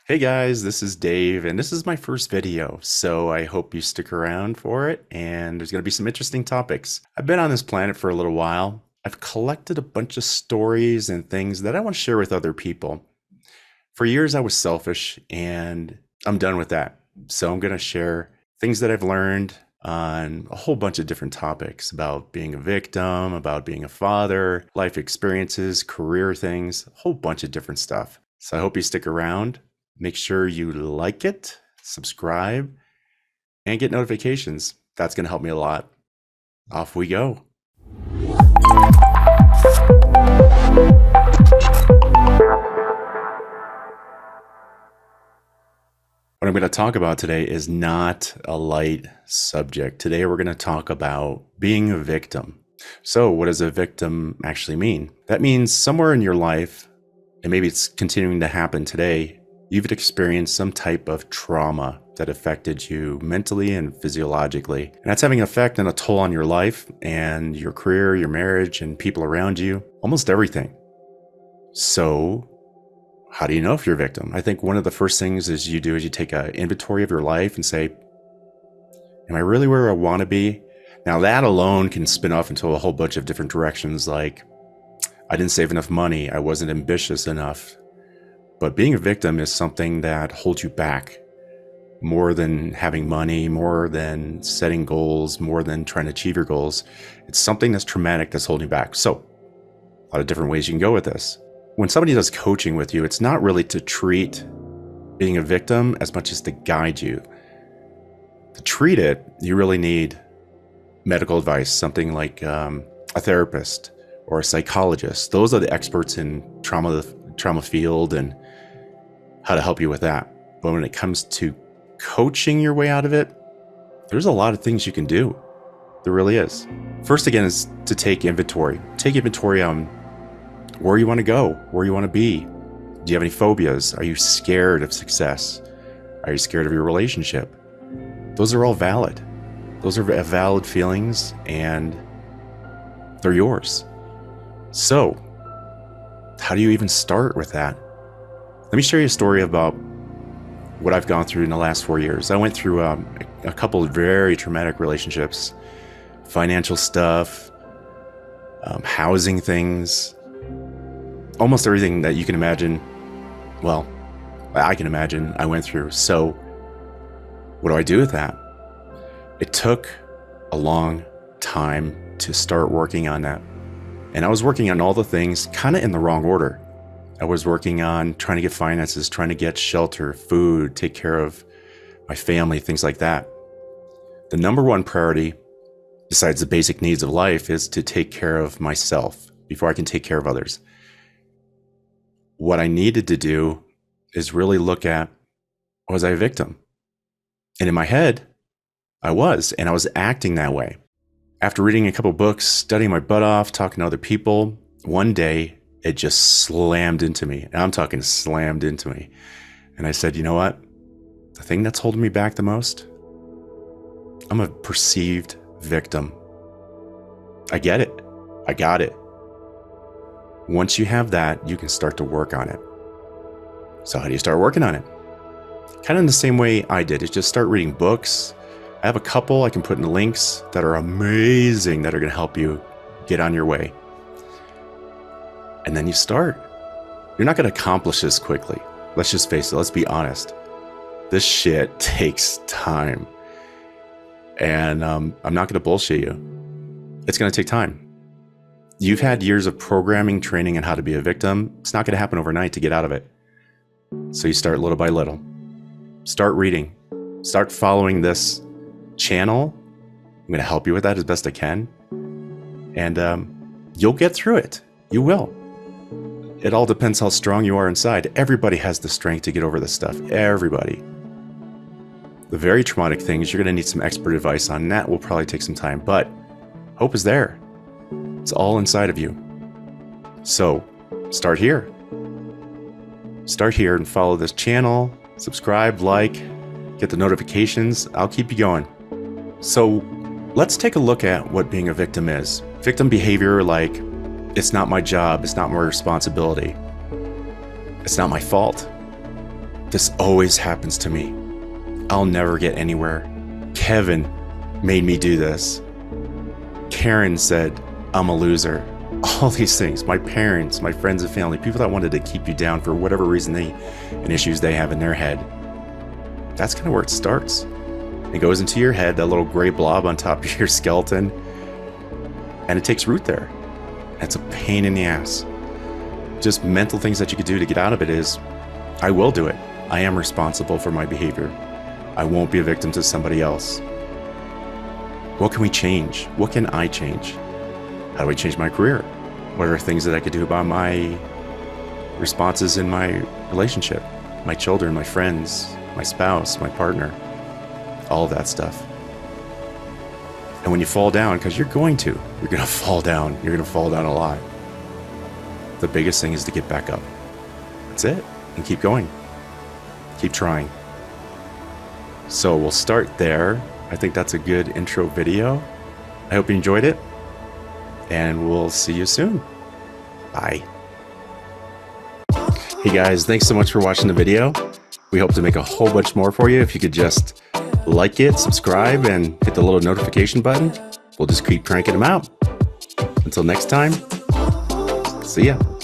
Hey guys, this is Dave, and this is my first video, so I hope you stick around for it, and there's going to be some interesting topics. I've been on this planet for a little while. I've collected a bunch of stories and things that I want to share with other people. For years, I was selfish, and I'm done with that. So I'm going to share things that I've learned on a whole bunch of different topics about being a victim, about being a father, life experiences, career things, a whole bunch of different stuff. So I hope you stick around. Make sure you like it, subscribe, and get notifications. That's going to help me a lot. Off we go. What I'm going to talk about today is not a light subject. Today we're going to talk about being a victim. So what does a victim actually mean? That means somewhere in your life, and maybe it's continuing to happen today, you've experienced some type of trauma that affected you mentally and physiologically. And that's having an effect and a toll on your life and your career, your marriage, and people around you, almost everything. So how do you know if you're a victim? I think one of the first things is you take an inventory of your life and say, am I really where I want to be? Now that alone can spin off into a whole bunch of different directions, like I didn't save enough money, I wasn't ambitious enough. But being a victim is something that holds you back more than having money, more than setting goals, more than trying to achieve your goals. It's something that's traumatic that's holding you back. So a lot of different ways you can go with this. When somebody does coaching with you, it's not really to treat being a victim as much as to guide you. To treat it, you really need medical advice, something like a therapist or a psychologist. Those are the experts in trauma field and how to help you with that. But when it comes to coaching your way out of it, there's a lot of things you can do. There really is. First, again, is to take inventory. Take inventory on where you want to go, where you want to be. Do you have any phobias? Are you scared of success? Are you scared of your relationship? Those are all valid. Those are valid feelings, and they're yours. So how do you even start with that? Let me share you a story about what I've gone through in the last 4 years. I went through a couple of very traumatic relationships, financial stuff, housing things, almost everything that you can imagine. Well, I can imagine I went through. So what do I do with that? It took a long time to start working on that. And I was working on all the things kind of in the wrong order. I was working on trying to get finances, trying to get shelter, food, take care of my family, things like that. The number one priority, besides the basic needs of life, is to take care of myself before I can take care of others. What I needed to do is really look at, was I a victim? And in my head, I was, and I was acting that way. After reading a couple books, studying my butt off, talking to other people, one day it just slammed into me. And I'm talking slammed into me. And I said, you know what? The thing that's holding me back the most, I'm a perceived victim. I get it. I got it. Once you have that, you can start to work on it. So how do you start working on it? Kind of in the same way I did, is just start reading books. I have a couple I can put in the links that are amazing, that are going to help you get on your way. And then you start. You're not going to accomplish this quickly. Let's just face it. Let's be honest. This shit takes time. And I'm not going to bullshit you. It's going to take time. You've had years of programming, training on how to be a victim. It's not going to happen overnight to get out of it. So you start little by little. Start reading. Start following this channel. I'm going to help you with that as best I can. And you'll get through it. You will. It all depends how strong you are inside. Everybody has the strength to get over this stuff. Everybody. The very traumatic things, you're going to need some expert advice on. That will probably take some time, but hope is there. It's all inside of you. So start here. Start here and follow this channel. Subscribe, like, get the notifications. I'll keep you going. So let's take a look at what being a victim is. Victim behavior, like, it's not my job, it's not my responsibility, it's not my fault. This always happens to me. I'll never get anywhere. Kevin made me do this. Karen said, I'm a loser. All these things, my parents, my friends and family, people that wanted to keep you down for whatever reason and issues they have in their head. That's kind of where it starts. It goes into your head, that little gray blob on top of your skeleton, and it takes root there. It's a pain in the ass. Just mental things that you could do to get out of it is, I will do it. I am responsible for my behavior. I won't be a victim to somebody else. What can we change? What can I change? How do I change my career? What are things that I could do about my responses in my relationship? My children, my friends, my spouse, my partner, all of that stuff. And when you fall down, because you're going to fall down. You're going to fall down a lot. The biggest thing is to get back up. That's it. And keep going. Keep trying. So we'll start there. I think that's a good intro video. I hope you enjoyed it. And we'll see you soon. Bye. Hey guys, thanks so much for watching the video. We hope to make a whole bunch more for you. If you could just like it, subscribe, and hit the little notification button, we'll just keep cranking them out. Until next time, see ya.